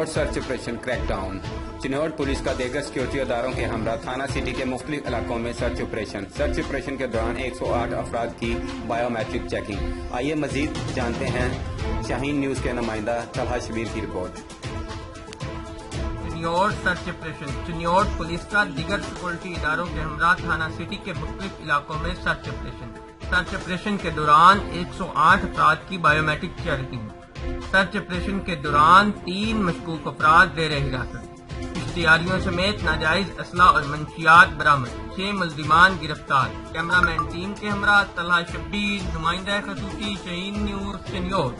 Chiniot search operation crackdown ڈاؤن۔ Chiniot police کا دیگر سیکورٹی اداروں کے ہمراہ تھانہ سٹی کے مختلف علاقوں میں سرچ آپریشن کے دوران 108 افراد کی بایو میٹرک چیکنگ۔ آئیے مزید جانتے ہیں شاہین نیوز کے نمائندہ طلحہ شبیر کی report. Chiniot search operation. Chiniot police کا دیگر سیکورٹی اداروں کے ہمراہ تھانہ سٹی کے مختلف علاقوں میں سرچ آپریشن کے دوران 108 افراد کی biometric checking. Search operation کے دوران 3 مشکوک افراد زیر حراست، اشتہاریوں سمیت ناجائز اسلحہ اور منشیات برآمد، 6 ملزمان گرفتار۔ کیمرہ مین ٹیم کے ہمراہ طلحہ شبیر، نمائندہ خصوصی شاہین نیوز چنیوٹ۔